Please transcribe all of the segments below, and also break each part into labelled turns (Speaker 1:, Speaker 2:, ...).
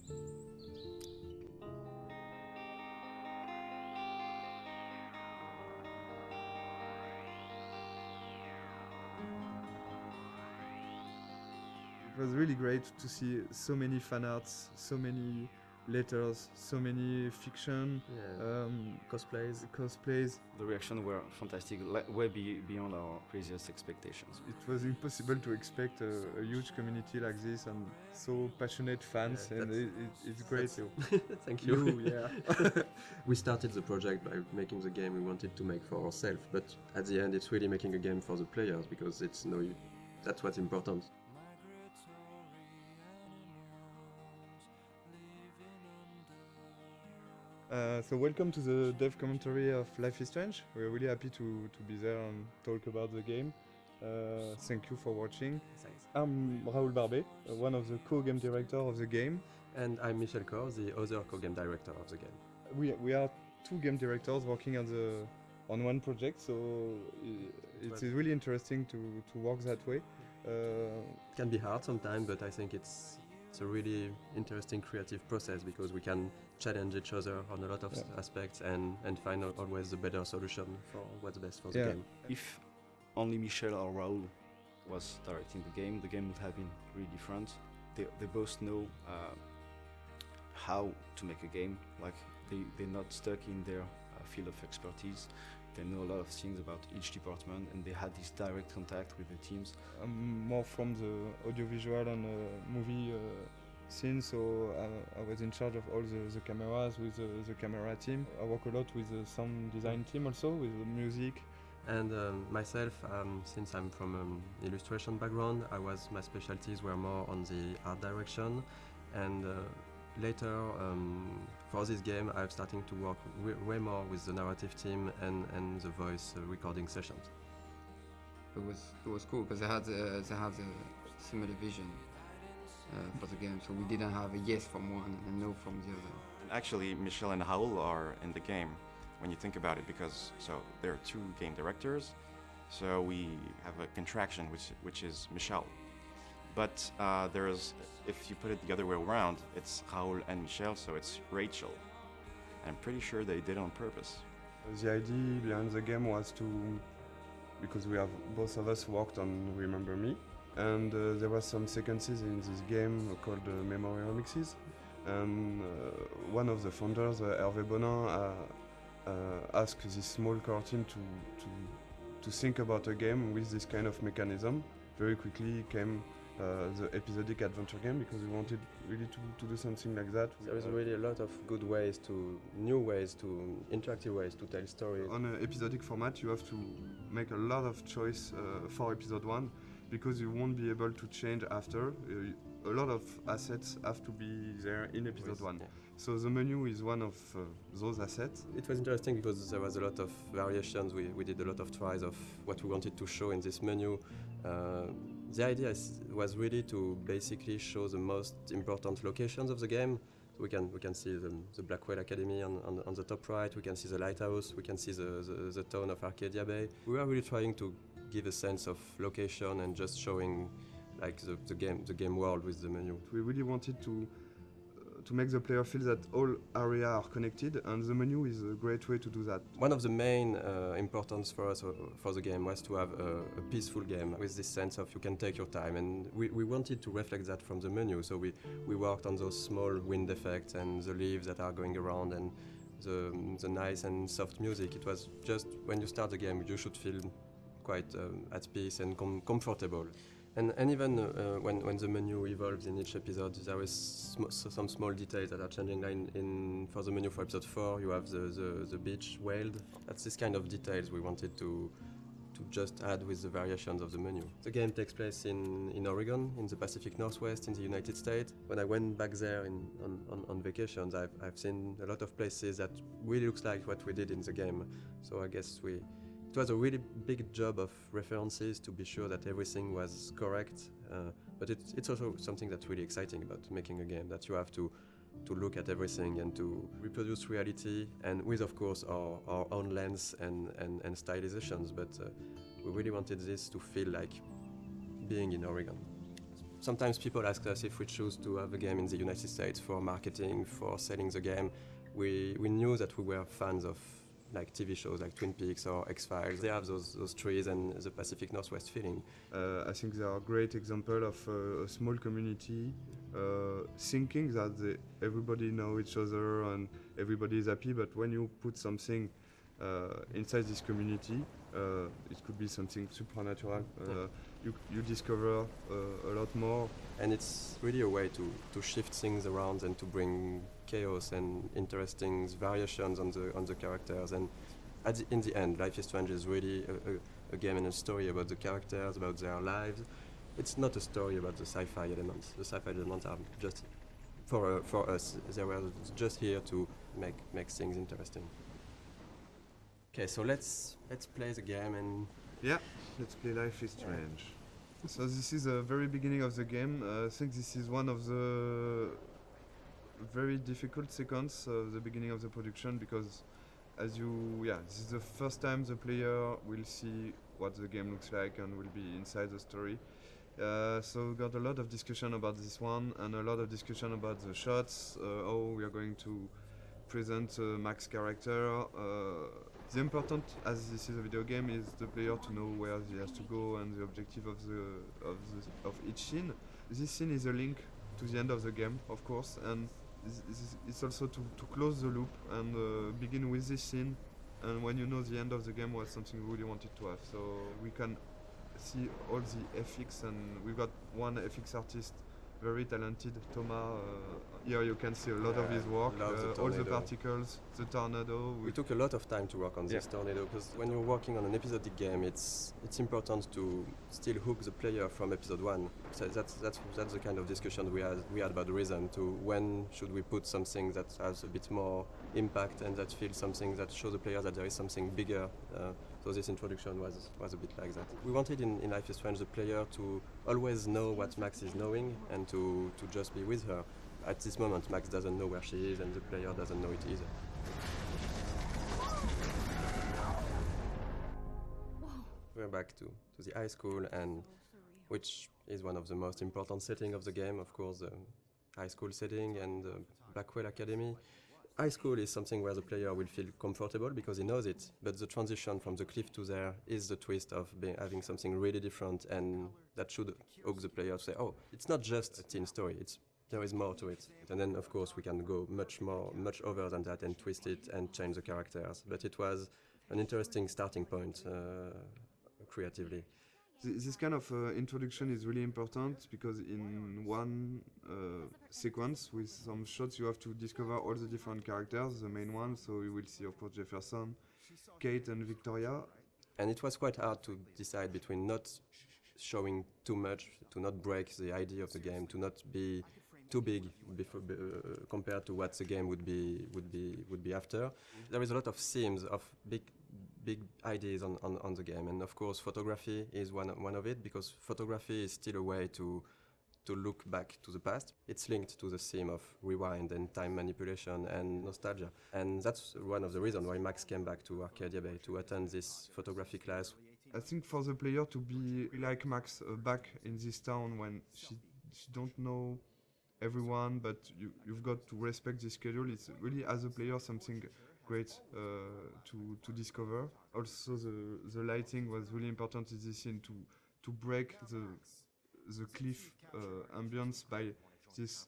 Speaker 1: It was really great to see so many fan arts, so many letters, so many fiction, cosplays.
Speaker 2: The reactions were fantastic, way beyond our craziest expectations.
Speaker 1: It was impossible to expect a huge community like this and so passionate fans, and it's great.
Speaker 3: Thank you.
Speaker 1: Yeah.
Speaker 3: We started the project by making the game we wanted to make for ourselves, but at the end it's really making a game for the players, because that's what's important.
Speaker 1: So welcome to the dev commentary of Life is Strange. We're really happy to be there and talk about the game. Thank you for watching.
Speaker 3: Thanks.
Speaker 1: I'm Raoul Barbet, one of the co-game director of the game.
Speaker 3: And I'm Michel Cor, the other co-game director of the game.
Speaker 1: We are two game directors working on one project, so it's really interesting to work that way.
Speaker 3: It can be hard sometimes, but I think it's a really interesting creative process, because we can challenge each other on a lot of aspects and find always the better solution for what's best for the game.
Speaker 2: If only Michel or Raoul was directing the game would have been really different. They both know how to make a game. Like they're not stuck in their field of expertise. They know a lot of things about each department, and they had this direct contact with the teams.
Speaker 1: I'm more from the audiovisual and movie scene, so I was in charge of all the cameras with the camera team. I work a lot with the sound design team also, with the music.
Speaker 3: And myself, since I'm from an illustration background, my specialties were more on the art direction, and later, for this game, I'm starting to work way more with the narrative team and the voice recording sessions.
Speaker 4: It was cool because they had a similar vision for the game, so we didn't have a yes from one and a no from the other.
Speaker 5: Actually, Michel and Raoul are in the game when you think about it, because there are two game directors, so we have a contraction which is Michel. But if you put it the other way around, it's Raoul and Michel, so it's Rachel. I'm pretty sure they did it on purpose.
Speaker 1: The idea behind the game was because both of us worked on Remember Me, and there were some sequences in this game called memory remixes, and one of the founders, Hervé Bonin, asked this small core team to think about a game with this kind of mechanism. Very quickly came the episodic adventure game, because we wanted really to do something like that.
Speaker 3: There is really a lot of good new ways, interactive ways to tell stories.
Speaker 1: On an episodic format, you have to make a lot of choice for episode 1, because you won't be able to change after. A lot of assets have to be there in episode 1. Yeah. So the menu is one of those assets.
Speaker 3: It was interesting because there was a lot of variations. We did a lot of tries of what we wanted to show in this menu. The idea was really to basically show the most important locations of the game. We can see the Blackwell Academy on the top right, we can see the lighthouse, we can see the town of Arcadia Bay. We were really trying to give a sense of location and just showing like the game world with the menu.
Speaker 1: We really wanted to make the player feel that all areas are connected, and the menu is a great way to do that.
Speaker 3: One of the main importance for us for the game was to have a peaceful game with this sense of you can take your time, and we wanted to reflect that from the menu, so we worked on those small wind effects and the leaves that are going around and the nice and soft music. It was just when you start the game you should feel quite at peace and comfortable. And even when the menu evolves in each episode, there is some small details that are changing. Like for the menu for episode 4, you have the beach whaled. That's this kind of details we wanted to just add with the variations of the menu. The game takes place in Oregon, in the Pacific Northwest, in the United States. When I went back there on vacations, I've seen a lot of places that really looks like what we did in the game. So I guess it was a really big job of references to be sure that everything was correct, but it's also something that's really exciting about making a game, that you have to look at everything and to reproduce reality, and with of course our own lens and stylizations, but we really wanted this to feel like being in Oregon. Sometimes people ask us if we choose to have a game in the United States for marketing, for selling the game. We knew that we were fans of like TV shows like Twin Peaks or X-Files. They have those trees and the Pacific Northwest feeling.
Speaker 1: I think they are a great example of a small community thinking that everybody know each other and everybody is happy, but when you put something inside this community, it could be something supernatural. You discover a lot more.
Speaker 3: And it's really a way to shift things around and to bring chaos and interesting variations on the characters. And in the end, Life is Strange is really a game and a story about the characters, about their lives. It's not a story about the sci-fi elements. The sci-fi elements are just for us. They were just here to make things interesting. Okay, so let's play the game and
Speaker 1: Yeah, let's play Life is Strange. So this is the very beginning of the game. I think this is one of the very difficult sequence of the beginning of the production because this is the first time the player will see what the game looks like and will be inside the story. So we got a lot of discussion about this one and a lot of discussion about the shots, how we are going to present Mac's character. The important, as this is a video game, is the player to know where he has to go and the objective of each scene. This scene is a link to the end of the game, of course, and it's also to close the loop and begin with this scene. And when you know the end of the game was something we really wanted to have, so we can see all the FX, and we've got one FX artist, very talented, Thomas. Here you can see a lot of his work, all the particles, the tornado.
Speaker 3: We took a lot of time to work on this tornado because when you're working on an episodic game, it's important to still hook the player from episode 1. So that's the kind of discussion we had about the rhythm, to when should we put something that has a bit more impact and that feels something that shows the player that there is something bigger. So this introduction was a bit like that. We wanted in Life is Strange the player to always know what Max is knowing and to just be with her. At this moment, Max doesn't know where she is and the player doesn't know it either. We're back to the high school, and which is one of the most important settings of the game, of course, the high school setting and the Blackwell Academy. High school is something where the player will feel comfortable because he knows it, but the transition from the cliff to there is the twist of having something really different, and that should hook the player to say, oh, it's not just a teen story, there is more to it. And then, of course, we can go much over than that and twist it and change the characters. But it was an interesting starting point creatively.
Speaker 1: This kind of introduction is really important because in one sequence with some shots you have to discover all the different characters, the main ones, so we will see of course Jefferson, Kate and Victoria.
Speaker 3: And it was quite hard to decide between not showing too much, to not break the idea of the game, to not be too big compared to what the game would be after. There is a lot of themes of big ideas on the game, and of course photography is one of it, because photography is still a way to look back to the past. It's linked to the theme of rewind and time manipulation and nostalgia, and that's one of the reasons why Max came back to Arcadia Bay to attend this photography class.
Speaker 1: I think for the player to be like Max back in this town when she don't know everyone, but you've got to respect the schedule. It's really, as a player, something great to discover. Also, the lighting was really important in this scene to break the cliff ambience by this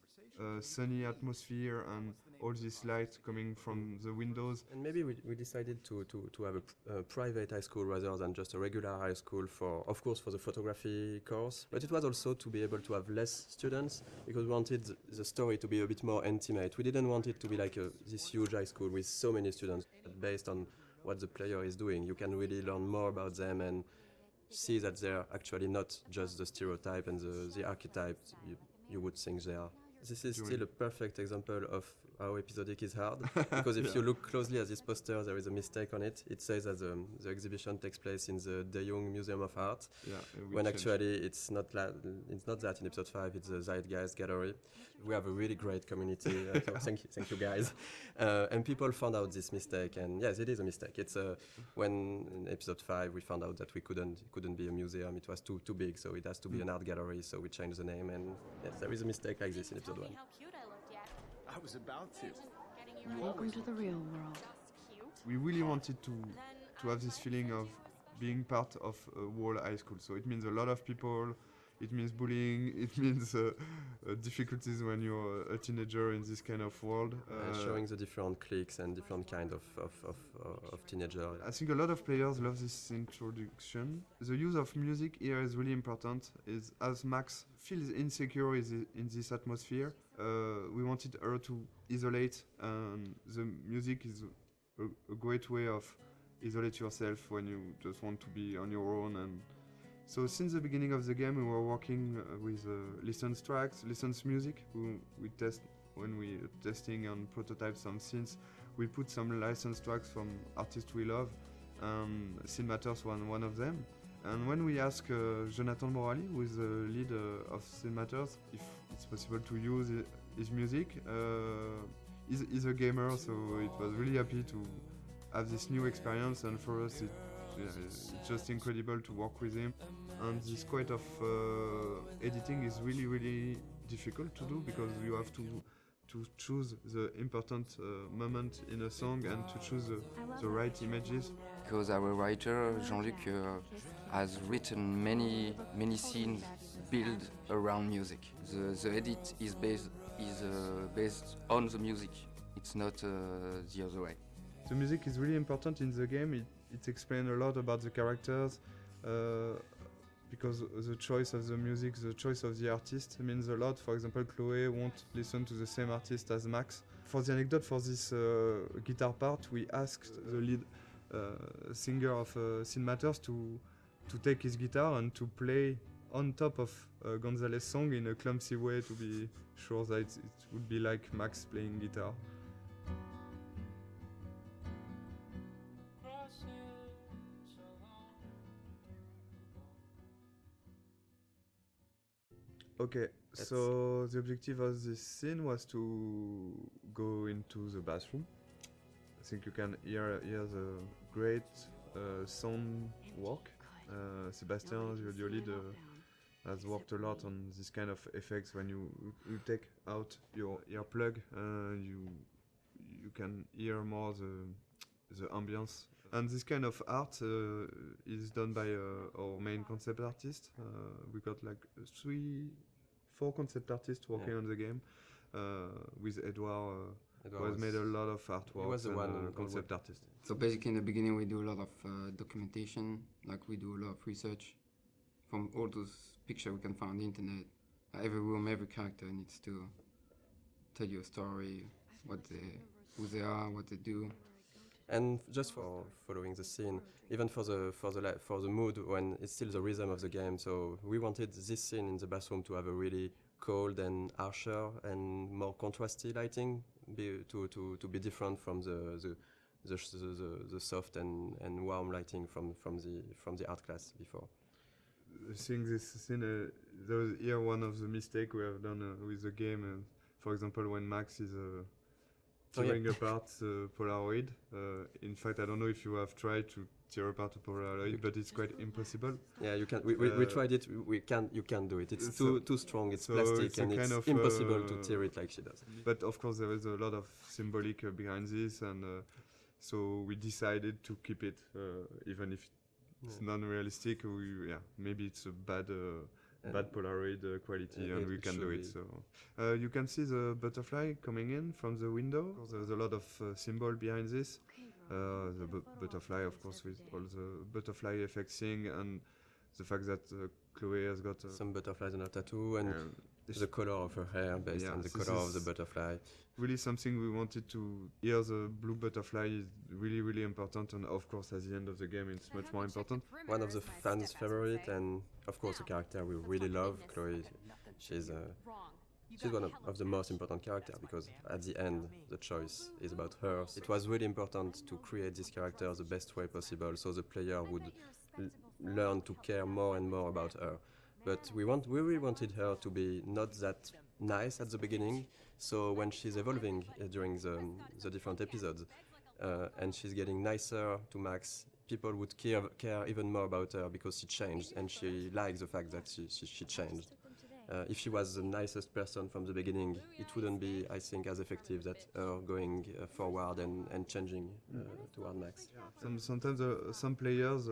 Speaker 1: sunny atmosphere and all this light coming from the windows.
Speaker 3: And maybe we decided to have a private high school rather than just a regular high school for the photography course. But it was also to be able to have less students because we wanted the story to be a bit more intimate. We didn't want it to be like this huge high school with so many students. But based on what the player is doing, you can really learn more about them and see that they're actually not just the stereotype and the archetype you would think they are. This is still a perfect example of how episodic is hard. Because if you look closely at this poster, there is a mistake on it. It says that the exhibition takes place in the De Jong Museum of Art, when actually it's not that in episode 5. It's the Zeitgeist Gallery. We have a really great community. So thank you guys. And people found out this mistake, and yes, it is a mistake. It's when in episode 5 we found out that we couldn't be a museum. It was too big, so it has to be an art gallery. So we changed the name, and yes, there is a mistake like this in episode 1.
Speaker 6: I was about to.
Speaker 7: Welcome to the real world.
Speaker 1: We really wanted to have this feeling of being part of a whole high school. So it means a lot of people. It means bullying. It means difficulties when you're a teenager in this kind of world.
Speaker 3: Showing the different cliques and different kind of teenager.
Speaker 1: I think a lot of players love this introduction. The use of music here is really important. Is as Max feels insecure in this atmosphere, we wanted her to isolate, and the music is a great way of isolate yourself when you just want to be on your own. And so since the beginning of the game, we were working with licensed tracks, licensed music. We test when we testing and prototype some scenes. We put some licensed tracks from artists we love, and Scene Matters one of them. And when we asked Jonathan Morali, who is the lead of Scene Matters, if it's possible to use his music, he's a gamer, so it was really happy to have this new experience, and for us it's just incredible to work with him. And this kind of editing is really difficult to do, because you have to choose the important moment in a song and to choose the right images.
Speaker 4: Because our writer Jean-Luc has written many scenes built around music. The edit is based on the music. It's not the other way.
Speaker 1: The music is really important in the game. It explains a lot about the characters, because the choice of the music, the choice of the artist means a lot. For example, Chloe won't listen to the same artist as Max. For the anecdote, for this guitar part, we asked the lead singer of Scene Matters to take his guitar and to play on top of Gonzalez's song in a clumsy way, to be sure that it would be like Max playing guitar. Okay, so the objective of this scene was to go into the bathroom. I think you can hear the great sound work. Sebastian, the audio lead, has worked a lot on this kind of effects. When you take out your earplug, you can hear more the ambience. And this kind of art is done by our main concept artist. We got like 4 concept artists working on the game, with Edouard, who has made a lot of artwork. He was the one concept artist.
Speaker 4: So basically in the beginning we do a lot of documentation, like we do a lot of research from all those pictures we can find on the internet. Every room, every character needs to tell you a story, who they are, what they do.
Speaker 3: And just for following the scene, even for the mood, when it's still the rhythm of the game. So we wanted this scene in the bathroom to have a really cold and harsher and more contrasty lighting, to be different from the soft and warm lighting from the art class before.
Speaker 1: I think this scene, there was here one of the mistakes we have done with the game. For example, when Max is tearing apart the Polaroid. In fact, I don't know if you have tried to tear apart a Polaroid, but it's quite impossible.
Speaker 3: Yeah, you can. We tried it. You can't do it. It's too strong. It's plastic, and it's impossible to tear it like she does.
Speaker 1: But of course, there is a lot of symbolic behind this, and so we decided to keep it, even if it's non-realistic. Maybe it's a bad Polaroid quality, and we can do it. So you can see the butterfly coming in from the window. There's a lot of symbol behind this. The butterfly, of course, with all the butterfly effects thing, and the fact that Chloe has got
Speaker 3: some butterflies on her tattoo, and the color of her hair based on the color of the butterfly.
Speaker 1: Really something we wanted to hear. The blue butterfly is really, really important, and of course at the end of the game it's much more important.
Speaker 3: One of the fans' favorite, and of course a character we really love, Chloe. She's She's one of the most important characters because at the end the choice is about her. It was really important to create this character the best way possible so the player would learn to care more and more about her. But we really wanted her to be not that nice at the beginning, so when she's evolving during the different episodes and she's getting nicer to Max, people would care even more about her because she changed and she likes the fact that she changed. If she was the nicest person from the beginning, it wouldn't be, I think, as effective that her going forward and changing toward Max.
Speaker 1: Sometimes some players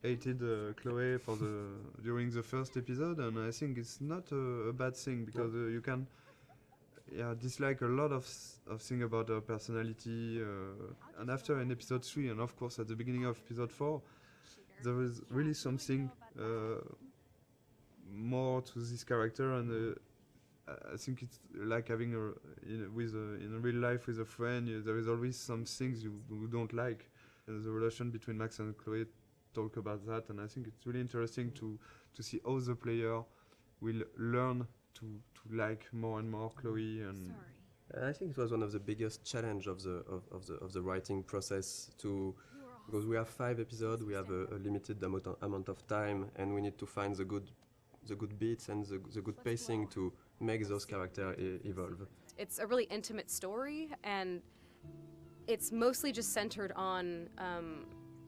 Speaker 1: hated Chloe during the first episode, and I think it's not a bad thing because you can dislike a lot of things about her personality. And after in episode 3, and of course at the beginning of episode 4, there is really something more to this character, and I think it's like having in real life with a friend. There is always some things you don't like. The relation between Max and Chloe talk about that, and I think it's really interesting to see how the player will learn to like more and more Chloe. And
Speaker 3: I think it was one of the biggest challenge of the writing process because we have 5 episodes, we have a limited amount of time, and we need to find the good beats and the good pacing to make those characters evolve.
Speaker 8: It's a really intimate story, and it's mostly just centered on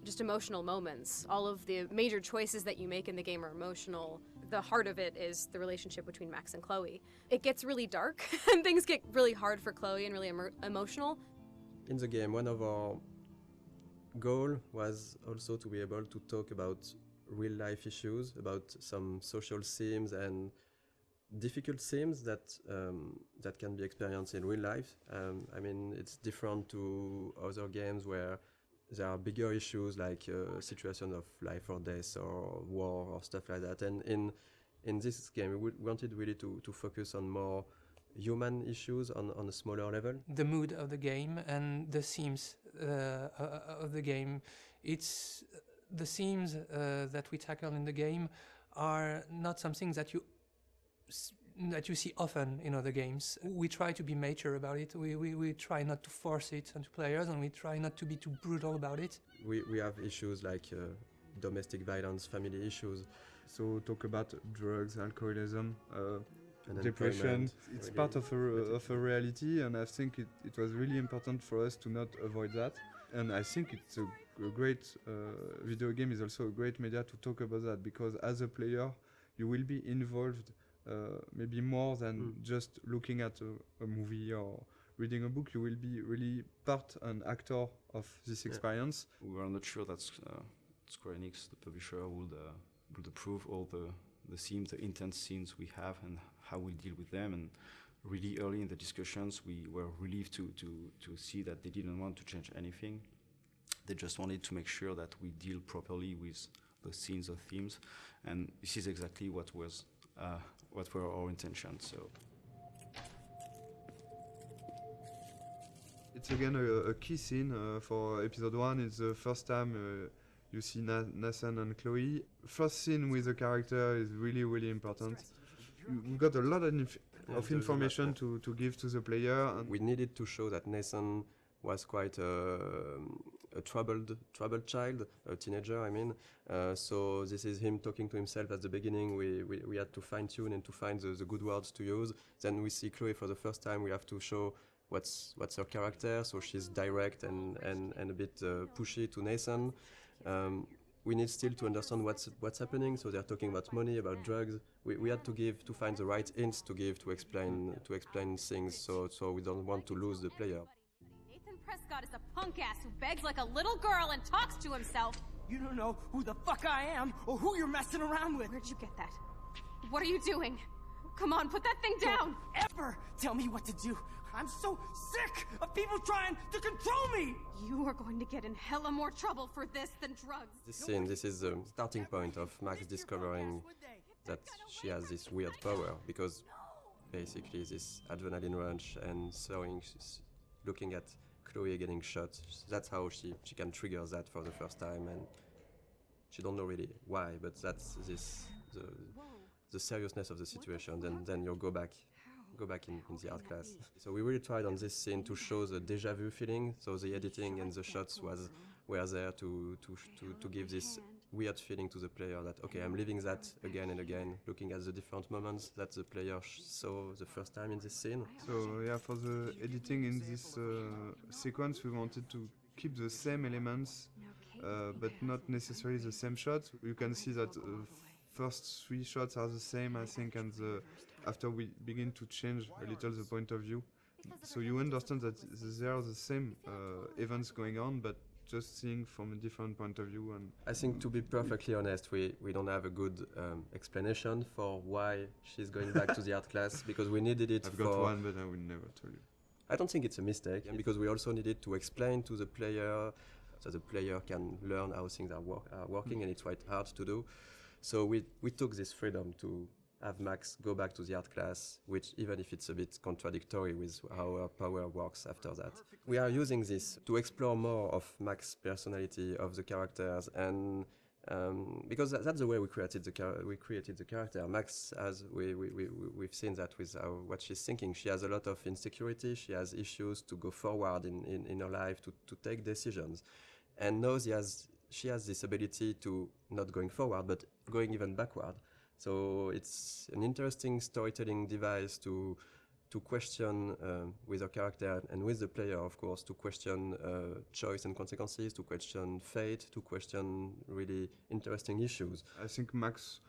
Speaker 8: just emotional moments. All of the major choices that you make in the game are emotional. The heart of it is the relationship between Max and Chloe. It gets really dark and things get really hard for Chloe and really emotional.
Speaker 3: In the game, one of our goals was also to be able to talk about real life issues, about some social themes and difficult themes that can be experienced in real life. I mean, it's different to other games where there are bigger issues like situation of life or death or war or stuff like that. And in this game, we wanted really to focus on more human issues on a smaller level.
Speaker 9: The mood of the game and the themes of the game. It's the themes that we tackle in the game are not something that you see often in other games. We try to be mature about it. We try not to force it onto players, and we try not to be too brutal about it.
Speaker 3: We have issues like domestic violence, family issues.
Speaker 1: So talk about drugs, alcoholism, depression. It's part of a reality, and I think it was really important for us to not avoid that. And I think it's a great video game is also a great media to talk about that, because as a player you will be involved maybe more than just looking at a movie or reading a book. You will be really part and actor of this experience.
Speaker 2: We were not sure that Square Enix, the publisher, would approve all the themes, the intense scenes we have and how we deal with them. And really early in the discussions, we were relieved to see that they didn't want to change anything. They just wanted to make sure that we deal properly with the scenes or themes, and this is exactly what were our intentions. So
Speaker 1: it's again a key scene for episode 1. It's the first time you see Nathan and Chloe. First scene with the character is really, really important. We got a lot of information to give to the player. And
Speaker 3: we needed to show that Nathan was quite a troubled child, a teenager, I mean. So this is him talking to himself at the beginning. We had to fine-tune and to find the good words to use. Then we see Chloe for the first time. We have to show what's her character, so she's direct and a bit pushy to Nathan. We need still to understand what's happening. So they're talking about money, about drugs. We had to find the right hints to give to explain things. So we don't want to lose the player.
Speaker 10: Nathan Prescott is a punk ass who begs like a little girl and talks to himself.
Speaker 6: You don't know who the fuck I am or who you're messing around with.
Speaker 10: Where'd you get that? What are you doing? Come on, put that thing down.
Speaker 6: Don't ever tell me what to do. I'm so sick of people trying to control me.
Speaker 10: You are going to get in hella more trouble for this than drugs.
Speaker 3: This is the starting point of Max discovering that she has this weird power, because basically this adrenaline rush and looking at Chloe getting shot, that's how she can trigger that for the first time, and she don't know really why, but that's the seriousness of the situation. Then you go back in the art class. So we really tried on this scene to show the déjà vu feeling. So the editing and the shots were there to give this weird feeling to the player that, okay, I'm living that again and again, looking at the different moments that the player saw the first time in this scene.
Speaker 1: So yeah, for the editing in this sequence, we wanted to keep the same elements, but not necessarily the same shots. You can see that first 3 shots are the same, I think, and after we begin to change a little the point of view. So you understand that there are the same events going on, but just seeing from a different point of view. And
Speaker 3: I think, to be perfectly honest, we don't have a good explanation for why she's going back to the art class, because we needed it.
Speaker 1: I've got one, but I will never tell you.
Speaker 3: I don't think it's a mistake, because we also needed to explain to the player so the player can learn how things are working, and it's quite hard to do. So we took this freedom to have Max go back to the art class, which, even if it's a bit contradictory with how her power works after that. We are using this to explore more of Max's personality, of the characters, and because that's the way we created the character. Max, as we've seen that with what she's thinking. She has a lot of insecurity. She has issues to go forward in her life, to take decisions, and now she has this ability to not going forward, but going even backward. So it's an interesting storytelling device to question with her character and with the player, of course, to question choice and consequences, to question fate, to question really interesting issues.
Speaker 1: I think Max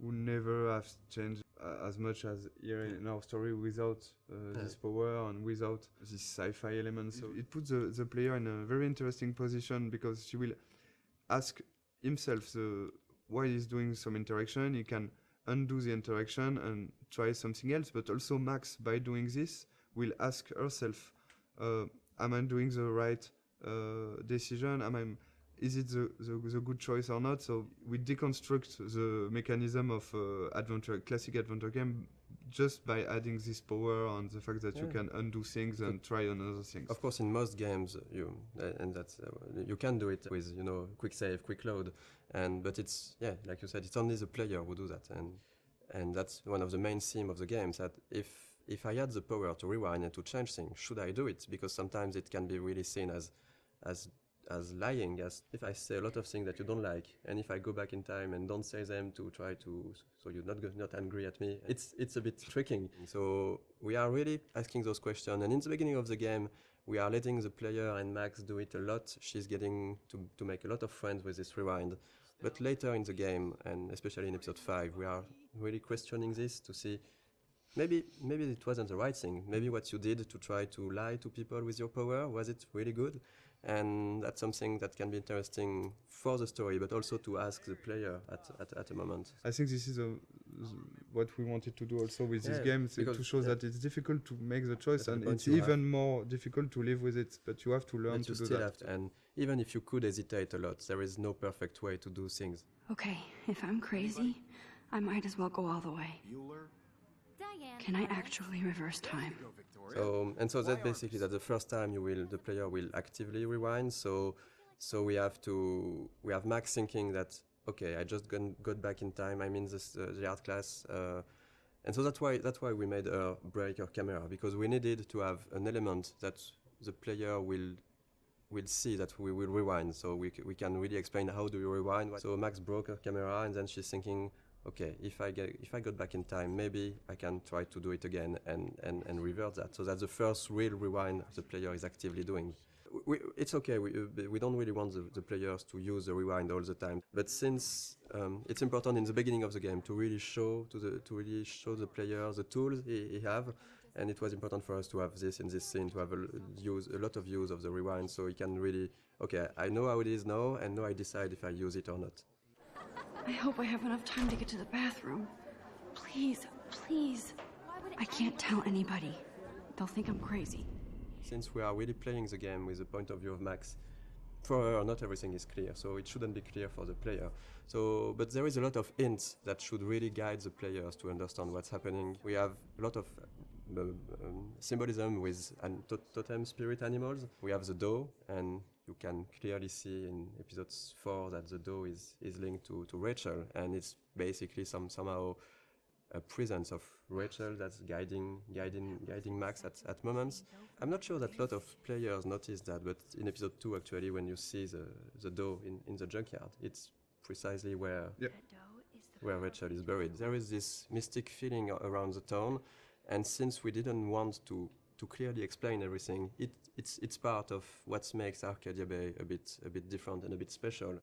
Speaker 1: would never have changed as much as here in our story without this power and without this sci-fi element. So it puts the player in a very interesting position, because she will ask himself why he's doing some interaction. He can undo the interaction and try something else, but also Max, by doing this, will ask herself, am I doing the right decision? Is it the good choice or not? So we deconstruct the mechanism of classic adventure game, just by adding this power and the fact that you can undo things and try another things.
Speaker 3: Of course, in most games, you can do it with quick save, quick load, but it's like you said, it's only the player who do that, and that's one of the main themes of the games. That if I had the power to rewind and to change things, should I do it? Because sometimes it can be really seen as lying, as if I say a lot of things that you don't like, and if I go back in time and don't say them to try to, so you're not angry at me, it's a bit tricking. So we are really asking those questions, and in the beginning of the game, we are letting the player and Max do it a lot. She's getting to make a lot of friends with this rewind. But later in the game, and especially in episode 5, we are really questioning this to see maybe it wasn't the right thing. Maybe what you did to try to lie to people with your power, was it really good? And that's something that can be interesting for the story, but also to ask the player at a moment.
Speaker 1: I think this is what we wanted to do also with this game, to show that it's difficult to make the choice, and it's even more difficult to live with it, but you have to learn to do that.
Speaker 3: And even if you could hesitate a lot, there is no perfect way to do things.
Speaker 7: Okay, if I'm crazy, I might as well go all the way. Can I actually reverse time?
Speaker 3: So that's basically that the first time the player will actively rewind. So we have Max thinking that, okay, I just got back in time. I'm in the art class, and so that's why we made her break her camera, because we needed to have an element that the player will see that we will rewind. So we can really explain how do you rewind. So Max broke her camera, and then she's thinking, okay, if I got back in time, maybe I can try to do it again and revert that. So that's the first real rewind the player is actively doing. It's okay, we don't really want the players to use the rewind all the time. But since it's important in the beginning of the game to really show the player the tools he have, and it was important for us to have this in this scene, to have a lot of use of the rewind, so he can really, okay, I know how it is now, and now I decide if I use it or not.
Speaker 7: I hope I have enough time to get to the bathroom. Please, please. I can't tell anybody. They'll think I'm crazy.
Speaker 3: Since we are really playing the game with the point of view of Max, for her, not everything is clear, so it shouldn't be clear for the player. But there is a lot of hints that should really guide the players to understand what's happening. We have a lot of symbolism with totem spirit animals. We have the doe, and you can clearly see in episode 4 that the doe is linked to Rachel, and it's basically somehow presence of Rachel that's guiding Max at moments. I'm not sure that a lot of players notice that, but in episode 2 actually, when you see the dough in the junkyard, it's precisely where Rachel is buried. There is this mystic feeling around the town, and since we didn't want to clearly explain everything, it's part of what makes Arcadia Bay a bit different and a bit special.